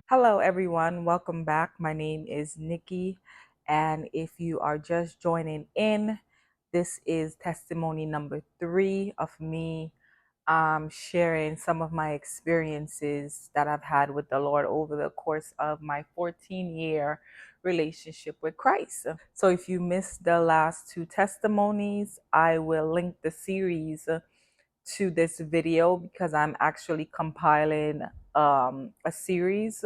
Hello, everyone. Welcome back. My name is Nikki. And if you are just joining in, this is testimony number 3 of me sharing some of my experiences that I've had with the Lord over the course of my 14-year relationship with Christ. So if you missed the last 2 testimonies, I will link the series to this video because I'm actually compiling a series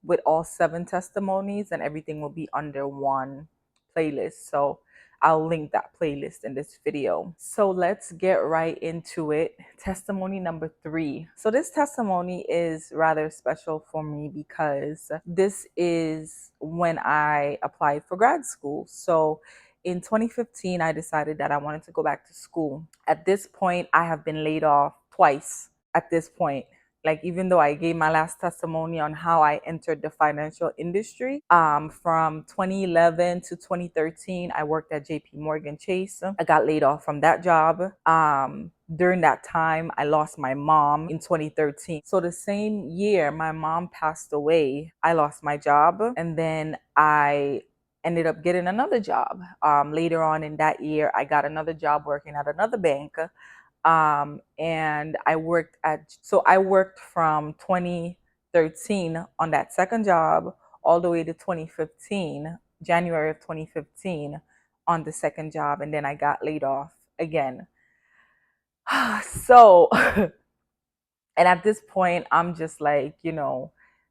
with all 7 testimonies, and everything will be under one playlist. So I'll link that playlist in this video. So let's get right into it. Testimony number 3. So this testimony is rather special for me because this is when I applied for grad school. So in 2015, I decided that I wanted to go back to school. At this point, I have been laid off twice at this point. Like, even though I gave my last testimony on how I entered the financial industry, from 2011 to 2013, I worked at JP Morgan Chase. I got laid off from that job. During that time, I lost my mom in 2013. So the same year my mom passed away, I lost my job. And then I ended up getting another job. Later on in that year, I got another job working at another bank. And I worked from 2013 on that second job all the way to 2015, January of 2015 on the second job. And then I got laid off again. So, and at this point, I'm just like,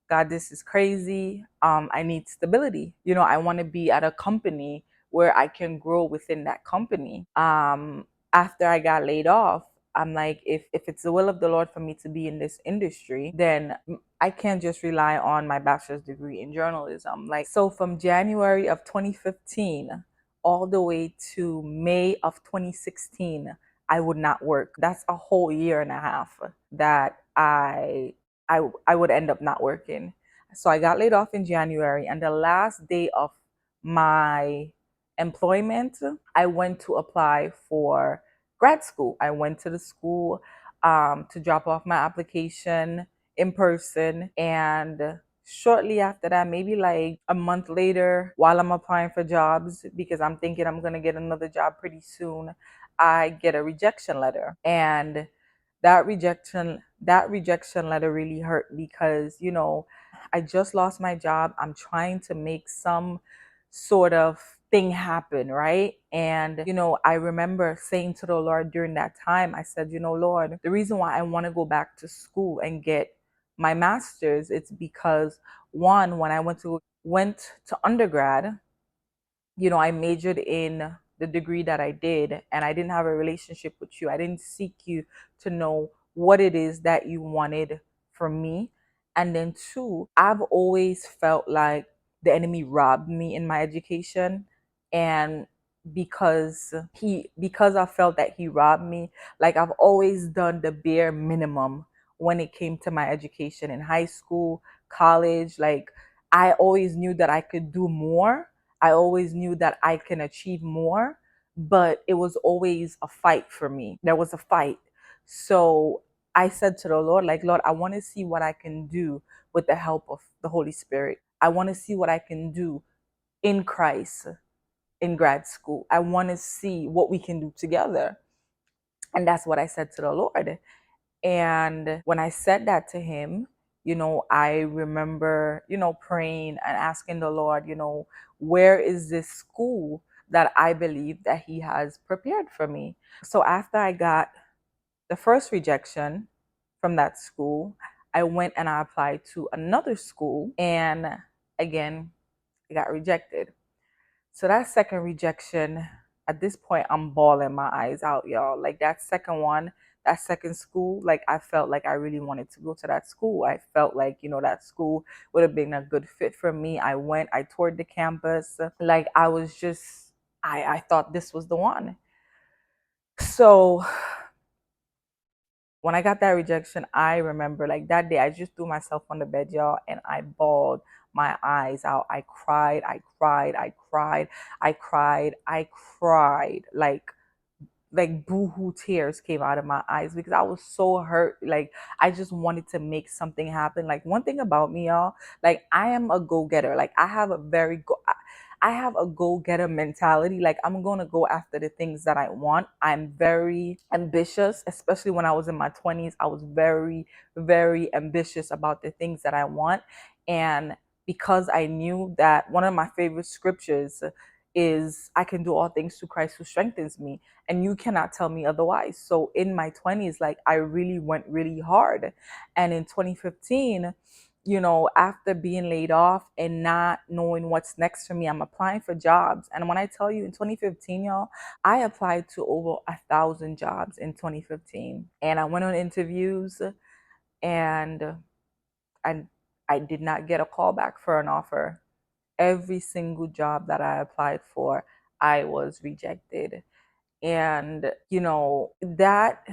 God, this is crazy. I need stability. I want to be at a company where I can grow within that company. After I got laid off, I'm like, if it's the will of the Lord for me to be in this industry, then I can't just rely on my bachelor's degree in journalism. Like, so from January of 2015 all the way to May of 2016, I would not work. That's a whole year and a half that I would end up not working. So I got laid off in January, and the last day of my employment, I went to apply for grad school. I went to the school to drop off my application in person, and shortly after that, maybe like a month later, while I'm applying for jobs, because I'm thinking I'm gonna get another job pretty soon, I get a rejection letter. And that rejection letter really hurt because, I just lost my job. I'm trying to make some sort of thing happen, right? And, I remember saying to the Lord during that time, I said, Lord, the reason why I want to go back to school and get my master's, it's because, one, when I went to undergrad, I majored in the degree that I did, and I didn't have a relationship with you. I didn't seek you to know what it is that you wanted from me. And then two, I've always felt like the enemy robbed me in my education. And because I felt that he robbed me, like, I've always done the bare minimum when it came to my education in high school, college. Like, I always knew that I could do more. I always knew that I can achieve more, but it was always a fight for me. There was a fight. So I said to the Lord, like, Lord, I want to see what I can do with the help of the Holy Spirit. I want to see what I can do in Christ in grad school. I want to see what we can do together. And that's what I said to the Lord. And when I said that to him, I remember, praying and asking the Lord, where is this school that I believe that he has prepared for me? So after I got the first rejection from that school, I went and I applied to another school, and again, I got rejected. So that second rejection, at this point, I'm bawling my eyes out, y'all. Like, that second one, that second school, like, I felt like I really wanted to go to that school. I felt like, that school would have been a good fit for me. I went, I toured the campus. Like, I thought this was the one. So when I got that rejection, I remember, like, that day I just threw myself on the bed, y'all, and I bawled my eyes out. I cried, I cried, I cried, I cried, I cried. Like like boohoo tears came out of my eyes because I was so hurt. Like I just wanted to make something happen. Like one thing about me, y'all, like I am a go-getter. Like I have a I have a go-getter mentality. Like I'm going to go after the things that I want. I'm very ambitious, especially when I was in my 20s. I was very, very ambitious about the things that I want. And because I knew that one of my favorite scriptures is I can do all things through Christ who strengthens me, and you cannot tell me otherwise. So in my 20s, like I really went really hard. And in 2015, after being laid off and not knowing what's next for me, I'm applying for jobs. And when I tell you in 2015, y'all, I applied to over 1,000 jobs in 2015. And I went on interviews, and I, I did not get a call back for an offer. Every single job that I applied for, I was rejected. And, that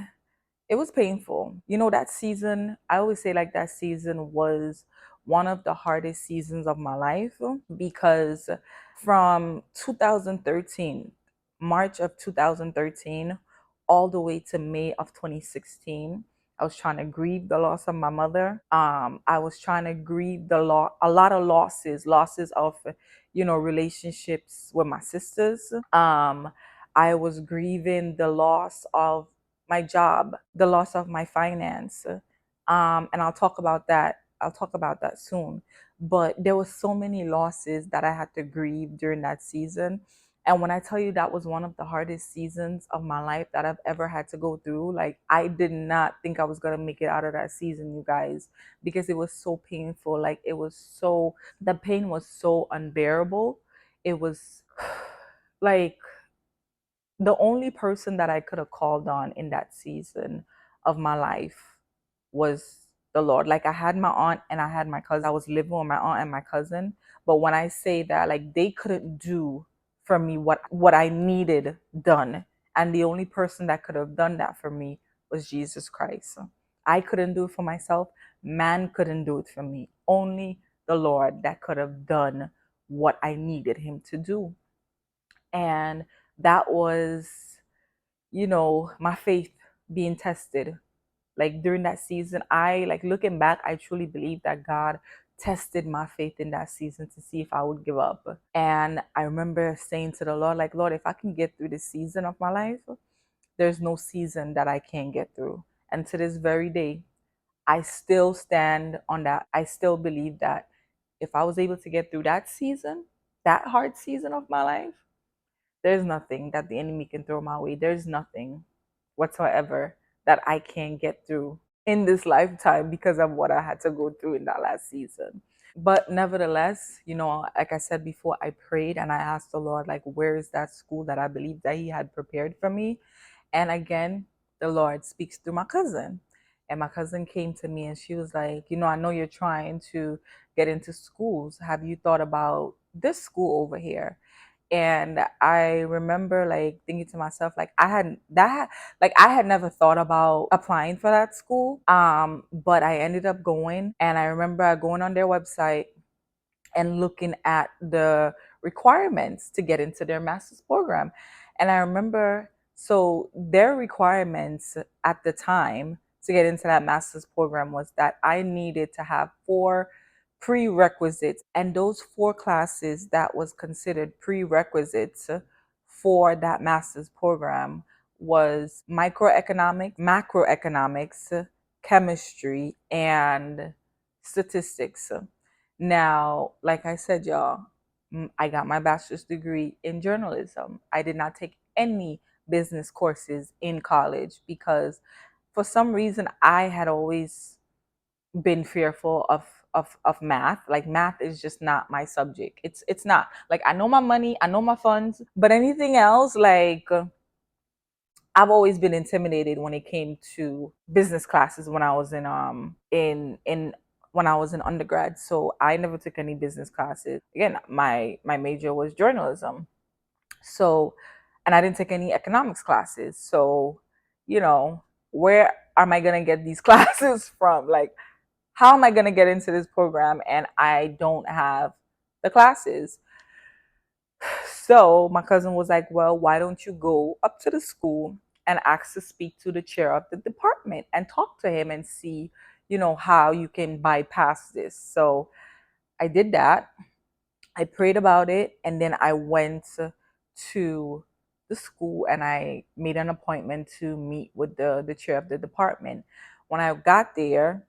it was painful. That season, I always say like that season was one of the hardest seasons of my life because from 2013, March of 2013, all the way to May of 2016, I was trying to grieve the loss of my mother. I was trying to grieve a lot of losses of, relationships with my sisters. I was grieving the loss of my job, the loss of my finance. And I'll talk about that. I'll talk about that soon. But there were so many losses that I had to grieve during that season. And when I tell you that was one of the hardest seasons of my life that I've ever had to go through, like I did not think I was going to make it out of that season, you guys, because it was so painful. Like the pain was so unbearable. It was like the only person that I could have called on in that season of my life was the Lord. Like I had my aunt and I had my cousin. I was living with my aunt and my cousin. But when I say that, like they couldn't do for me what I needed done. And the only person that could have done that for me was Jesus Christ. I couldn't do it for myself. Man couldn't do it for me. Only the Lord that could have done what I needed him to do. And that was, my faith being tested. Like during that season, I like looking back, I truly believe that God tested my faith in that season to see if I would give up. And I remember saying to the Lord, like, Lord, if I can get through this season of my life, there's no season that I can't get through. And to this very day, I still stand on that. I still believe that if I was able to get through that season, that hard season of my life, there's nothing that the enemy can throw my way. There's nothing whatsoever that I can get through in this lifetime because of what I had to go through in that last season. But nevertheless, like I said before, I prayed and I asked the Lord, like, where is that school that I believe that He had prepared for me? And again, the Lord speaks through my cousin. And my cousin came to me and she was like, I know you're trying to get into schools. Have you thought about this school over here? And I remember like thinking to myself, like I had never thought about applying for that school. But I ended up going, and I remember going on their website and looking at the requirements to get into their master's program. And I remember, so their requirements at the time to get into that master's program was that I needed to have four prerequisites. And those four classes that was considered prerequisites for that master's program was microeconomics, macroeconomics, chemistry, and statistics. Now, like I said, y'all, I got my bachelor's degree in journalism. I did not take any business courses in college because for some reason I had always been fearful of math. Like math is just not my subject. It's not. Like I know my money, I know my funds, but anything else, like I've always been intimidated when it came to business classes when I was in when I was in undergrad. So I never took any business classes. Again, my major was journalism. So, and I didn't take any economics classes. So, where am I going to get these classes from? Like how am I going to get into this program and I don't have the classes? So my cousin was like, well, why don't you go up to the school and ask to speak to the chair of the department and talk to him and see, how you can bypass this. So I did that. I prayed about it, and then I went to the school and I made an appointment to meet with the chair of the department. When I got there,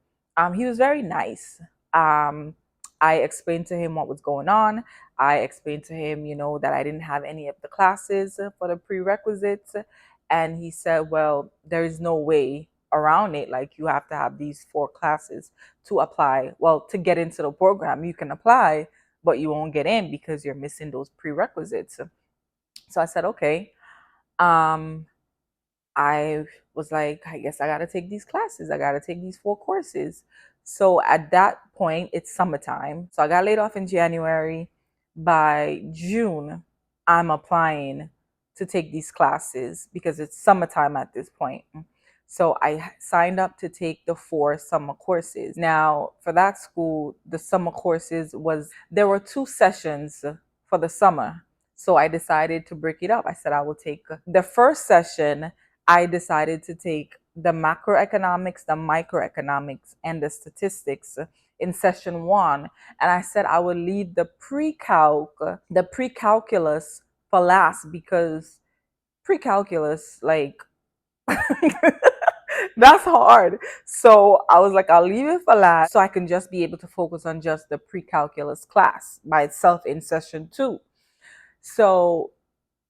he was very nice. Um, I explained to him what was going on. I explained to him, that I didn't have any of the classes for the prerequisites. And he said, well, there is no way around it. Like, you have to have these 4 classes to apply. Well, to get into the program, you can apply, but you won't get in because you're missing those prerequisites. So I said, okay. Um, I was like, I guess I got to take these classes. I got to take these 4 courses. So at that point, it's summertime. So I got laid off in January. By June, I'm applying to take these classes because it's summertime at this point. So I signed up to take the 4 summer courses. Now, for that school, the summer courses there were 2 sessions for the summer. So I decided to break it up. I said I will take the first session. I decided to take the macroeconomics, the microeconomics, and the statistics in session 1. And I said I would leave the pre-calculus for last, because pre-calculus, like, that's hard. So I was like, I'll leave it for last so I can just be able to focus on just the pre-calculus class by itself in session 2. So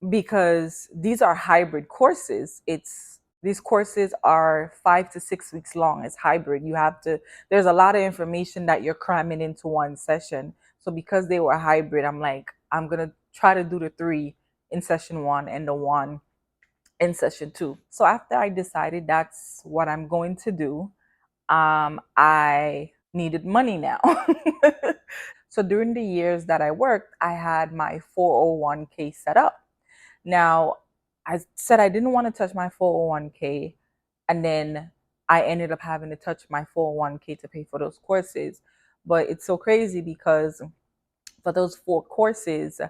because these are hybrid courses, these courses are 5 to 6 weeks long. It's hybrid. There's a lot of information that you're cramming into one session. So because they were hybrid, I'm like, I'm going to try to do the 3 in session 1 and the 1 in session 2. So after I decided that's what I'm going to do, I needed money now. So during the years that I worked, I had my 401k set up. Now, I said I didn't want to touch my 401k, and then I ended up having to touch my 401k to pay for those courses. But it's so crazy because for those 4 courses,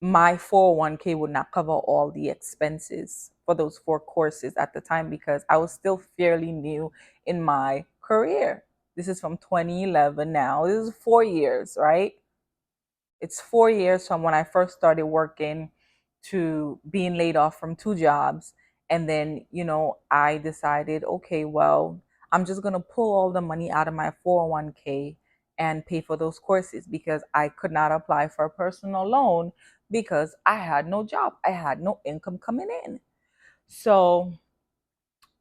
my 401k would not cover all the expenses for those 4 courses at the time because I was still fairly new in my career. This is from 2011 now. This is 4 years, right? It's 4 years from when I first started working to being laid off from 2 jobs. And then, I decided, okay, well, I'm just going to pull all the money out of my 401k and pay for those courses because I could not apply for a personal loan because I had no job. I had no income coming in. So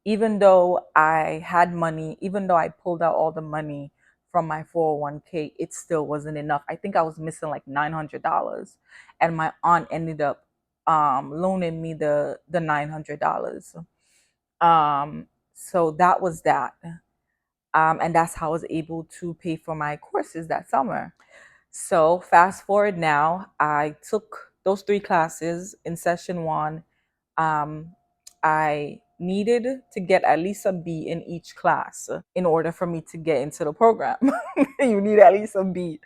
even though I had money, even though I pulled out all the money from my 401k, it still wasn't enough. I think I was missing like $900. And my aunt ended up loaning me the $900. So that was that. And that's how I was able to pay for my courses that summer. So fast forward now, I took those 3 classes in session 1. um, I needed to get at least a B in each class in order for me to get into the program. You need at least a B.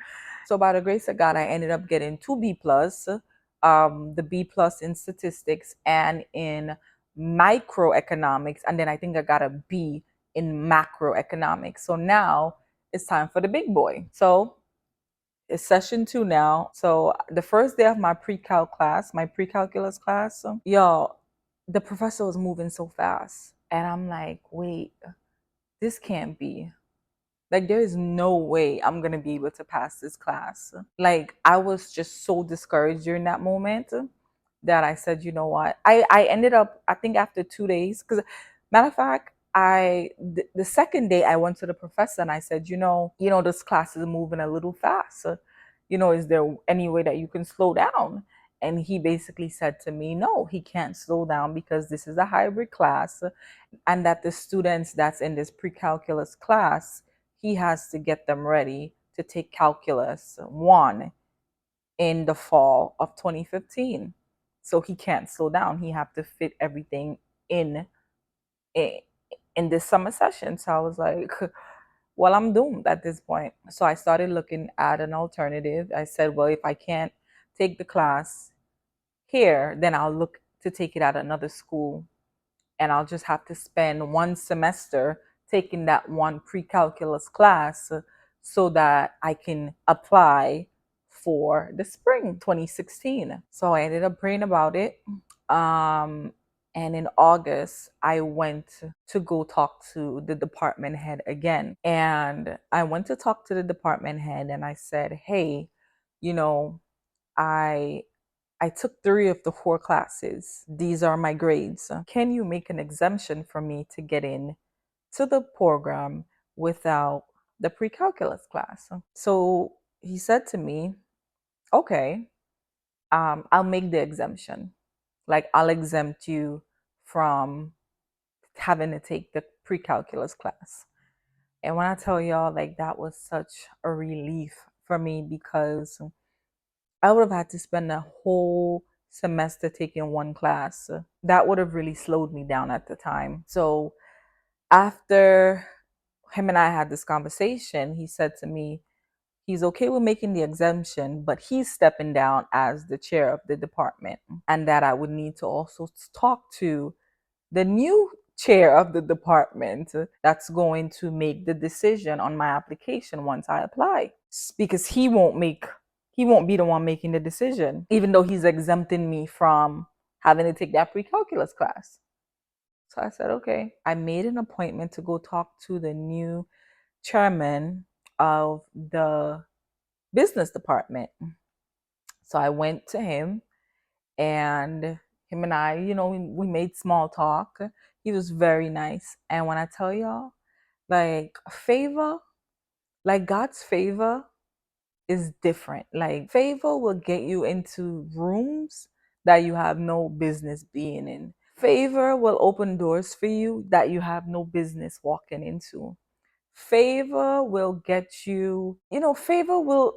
So by the grace of God, I ended up getting 2 B+, the B+ in statistics and in microeconomics, and then I think I got a B in macroeconomics. So now it's time for the big boy. So it's session 2 now. So the first day of my my pre-calculus class, yo, the professor was moving so fast. And I'm like, wait, this can't be. Like, there is no way I'm going to be able to pass this class. Like, I was just so discouraged during that moment that I said, you know what? I ended up, I think after 2 days, because matter of fact, the second day I went to the professor and I said, this class is moving a little fast. Is there any way that you can slow down? And he basically said to me, no, he can't slow down because this is a hybrid class, and that the students that's in this pre-calculus class, he has to get them ready to take calculus 1 in the fall of 2015. So he can't slow down. He have to fit everything in in this summer session. So I was like, well, I'm doomed at this point. So I started looking at an alternative. I said, well, if I can't take the class here, then I'll look to take it at another school and I'll just have to spend one semester taking that one pre-calculus class so that I can apply for the spring 2016. So I ended up praying about it. Um, and in August, I went to go talk to the department head again. And I went to talk to the department head and I said, hey, you know, I I took 3 of the 4 classes. These are my grades. Can you make an exemption for me to get in to the program without the pre-calculus class? So he said to me, okay, I'll make the exemption. Like I'll exempt you from having to take the pre-calculus class. And when I tell y'all, like that was such a relief for me because I would have had to spend a whole semester taking one class. That would have really slowed me down at the time. So after him and I had this conversation, he said to me, he's okay with making the exemption, but he's stepping down as the chair of the department, and that I would need to also talk to the new chair of the department that's going to make the decision on my application once I apply, because he won't be the one making the decision, even though he's exempting me from having to take that pre-calculus class. So I said, okay. I made an appointment to go talk to the new chairman of the business department. So I went to him, and him and I, we made small talk. He was very nice. And when I tell y'all, like favor, like God's favor is different. Like favor will get you into rooms that you have no business being in. Favor will open doors for you that you have no business walking into. Favor will get you, favor will,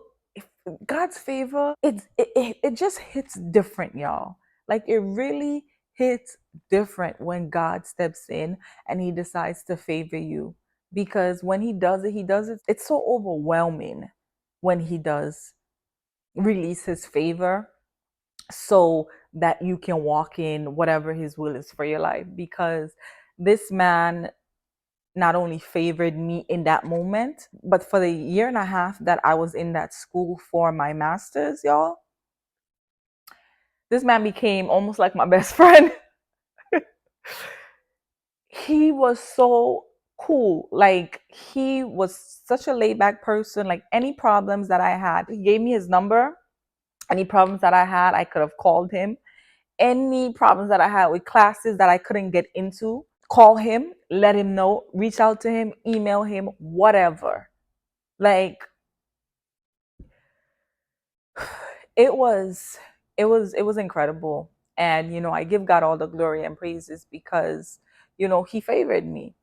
God's favor, it just hits different, y'all. Like it really hits different when God steps in and he decides to favor you. Because when he does it, it's so overwhelming when he does release his favor so that you can walk in whatever his will is for your life. Because this man not only favored me in that moment, but for the year and a half that I was in that school for my master's, y'all, this man became almost like my best friend. He was so cool. Like, he was such a laid back person. Like, any problems that I had, he gave me his number. Any problems that I had, I could have called him. Any problems that I had with classes that I couldn't get into, call him, let him know, reach out to him, email him, whatever. Like, it was it was incredible. And I give God all the glory and praises because he favored me.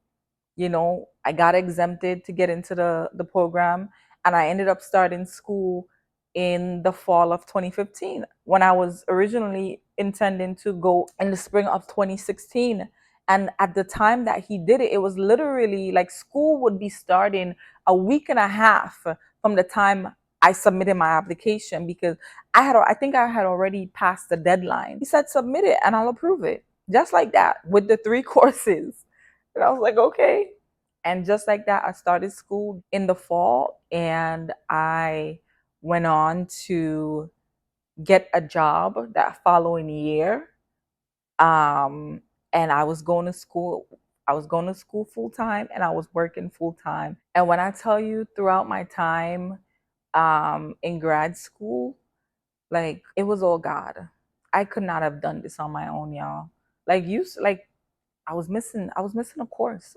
I got exempted to get into the program, and I ended up starting school in the fall of 2015 when I was originally intending to go in the spring of 2016. And at the time that he did it, it was literally like school would be starting a week and a half from the time I submitted my application, because I think I had already passed the deadline. He said submit it and I'll approve it. Just like that, with the 3 courses. And I was like, okay. And just like that, I started school in the fall, and I went on to get a job that following year. Um, and I was going to school. I was going to school full time, and I was working full time. And when I tell you, throughout my time in grad school, like it was all God. I could not have done this on my own, y'all. Like I was missing a course.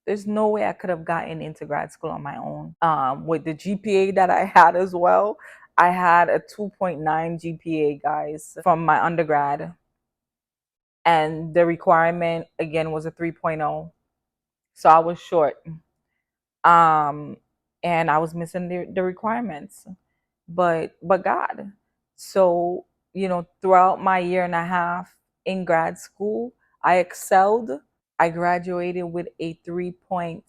There's no way I could have gotten into grad school on my own. With the GPA that I had as well, I had a 2.9 GPA, guys, from my undergrad. And the requirement, again, was a 3.0. So I was short. Um, and I was missing the requirements. But God. So, throughout my year and a half in grad school, I excelled. I graduated with a 3.6,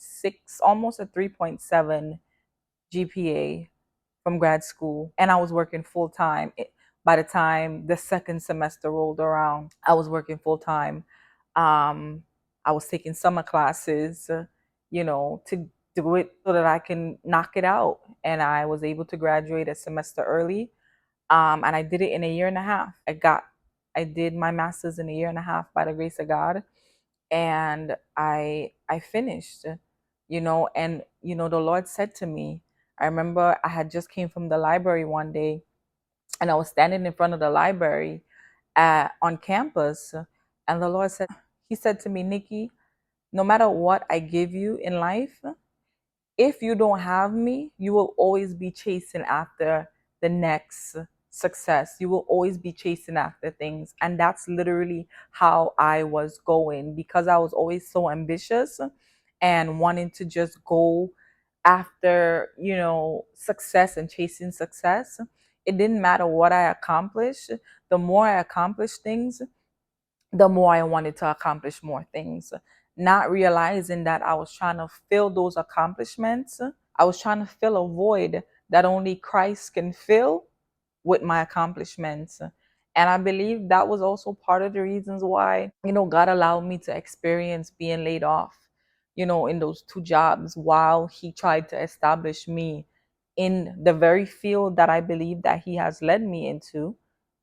almost a 3.7 GPA from grad school, and I was working full time. By the time the second semester rolled around, I was working full time. Um, I was taking summer classes, to do it so that I can knock it out. And I was able to graduate a semester early. And I did it in a year and a half. I did my master's in a year and a half by the grace of God, and I finished, and the Lord said to me, I remember I had just came from the library one day, and I was standing in front of the library on campus, and the Lord said, He said to me, Nikki, no matter what I give you in life, if you don't have me, you will always be chasing after the next success. You will always be chasing after things. And that's literally how I was going, because I was always so ambitious and wanting to just go after, success and chasing success. It didn't matter what I accomplished. The more I accomplished things, the more I wanted to accomplish more things, not realizing that I was trying to fill those accomplishments. I was trying to fill a void that only Christ can fill with my accomplishments. And I believe that was also part of the reasons why, God allowed me to experience being laid off, in those two jobs while He tried to establish me in the very field that I believe that He has led me into.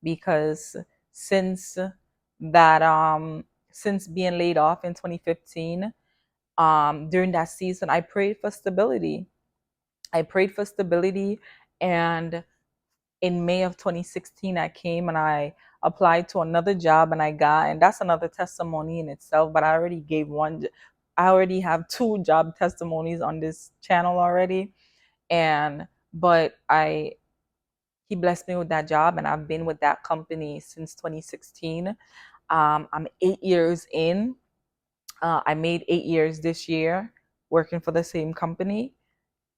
Because since that, since being laid off in 2015, during that season, I prayed for stability. I prayed for stability, and in May of 2016, I came and I applied to another job and I got, and that's another testimony in itself, but I already gave one. I already have two job testimonies on this channel already. But he blessed me with that job, and I've been with that company since 2016. I'm 8 years in. I made 8 years this year working for the same company,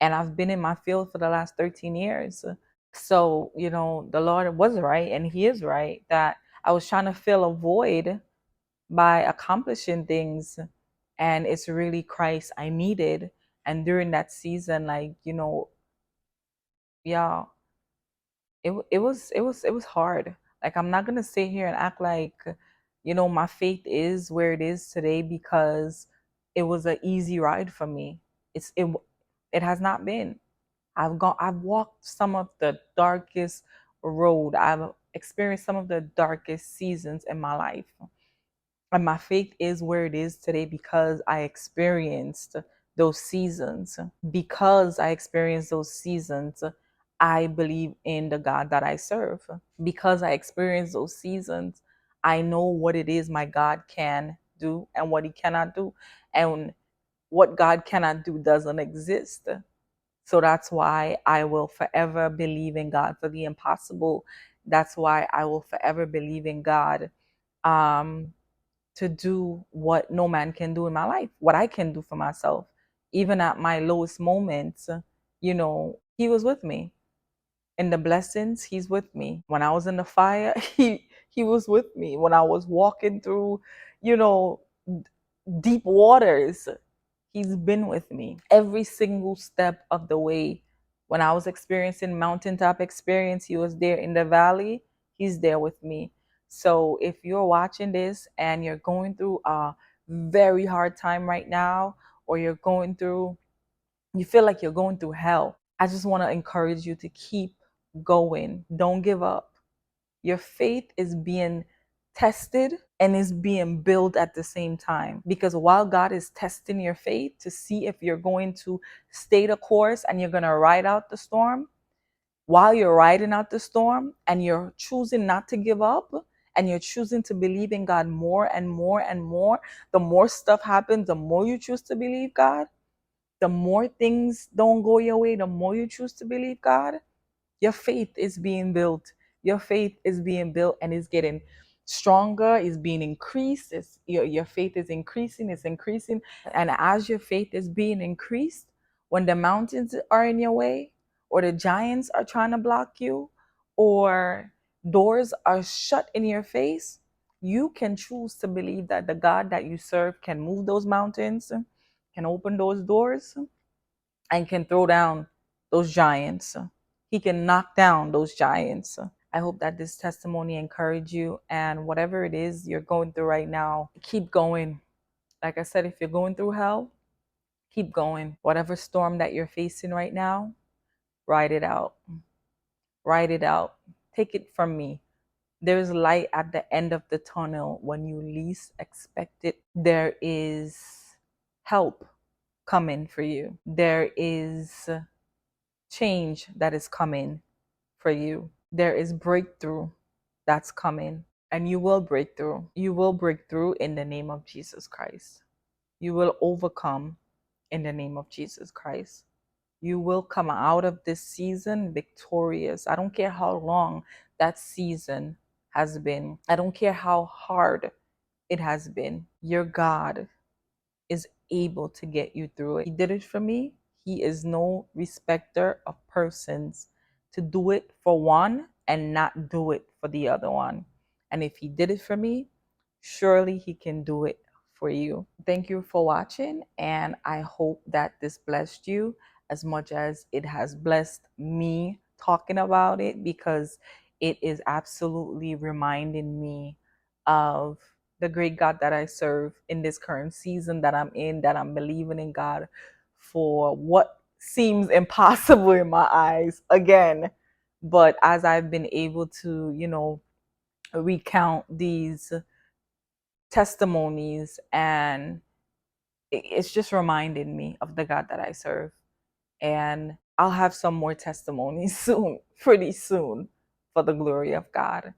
and I've been in my field for the last 13 years. So, the Lord was right, and He is right, that I was trying to fill a void by accomplishing things, and it's really Christ I needed. And during that season, like, yeah, it was hard. Like, I'm not gonna sit here and act like, my faith is where it is today because it was an easy ride for me. It has not been. I've walked some of the darkest road. I've experienced some of the darkest seasons in my life. And my faith is where it is today because I experienced those seasons. Because I experienced those seasons, I believe in the God that I serve. Because I experienced those seasons, I know what it is my God can do and what He cannot do. And what God cannot do doesn't exist. So that's why I will forever believe in God for the impossible. That's why I will forever believe in God, um, to do what no man can do in my life, what I can do for myself. Even at my lowest moments, He was with me. In the blessings, He's with me. When I was in the fire, He was with me. When I was walking through, you know, deep waters, He's been with me every single step of the way. When I was experiencing mountaintop experience, He was there. In the valley, He's there with me. So if you're watching this and you're going through a very hard time right now, or you feel like you're going through hell, I just want to encourage you to keep going. Don't give up. Your faith is being tested and is being built at the same time. Because while God is testing your faith to see if you're going to stay the course and you're going to ride out the storm, while you're riding out the storm and you're choosing not to give up and you're choosing to believe in God more and more and more, the more stuff happens, the more you choose to believe God, the more things don't go your way, the more you choose to believe God, your faith is being built. Your faith is being built and is getting stronger, is being increased. Your faith is increasing, it's increasing. And as your faith is being increased, when the mountains are in your way, or the giants are trying to block you, or doors are shut in your face, you can choose to believe that the God that you serve can move those mountains, can open those doors, and can throw down those giants. He can knock down those giants. I hope that this testimony encouraged you, and whatever it is you're going through right now, keep going. Like I said, if you're going through hell, keep going. Whatever storm that you're facing right now, ride it out. Ride it out. Take it from me. There's light at the end of the tunnel when you least expect it. There is help coming for you. There is change that is coming for you. There is breakthrough that's coming, and you will break through. You will break through in the name of Jesus Christ. You will overcome in the name of Jesus Christ. You will come out of this season victorious. I don't care how long that season has been. I don't care how hard it has been. Your God is able to get you through it. He did it for me. He is no respecter of persons to do it for one and not do it for the other one. And if he did it for me, surely he can do it for you. Thank you for watching, and I hope that this blessed you as much as it has blessed me talking about it, because it is absolutely reminding me of the great God that I serve in this current season that I'm in, that I'm believing in God for what seems impossible in my eyes again. But as I've been able to, recount these testimonies, and it's just reminding me of the God that I serve. And I'll have some more testimonies soon, pretty soon, for the glory of God.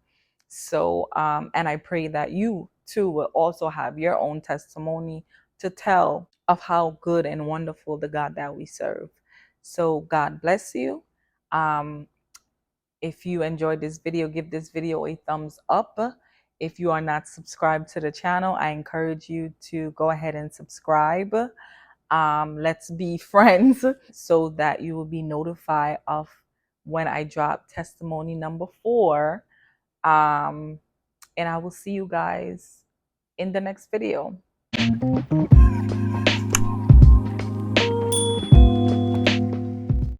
So, and I pray that you too will also have your own testimony to tell of how good and wonderful the God that we serve. So, God bless you. Um, if you enjoyed this video, give this video a thumbs up. If you are not subscribed to the channel, I encourage you to go ahead and subscribe. Let's be friends so that you will be notified of when I drop testimony number 4. And I will see you guys in the next video.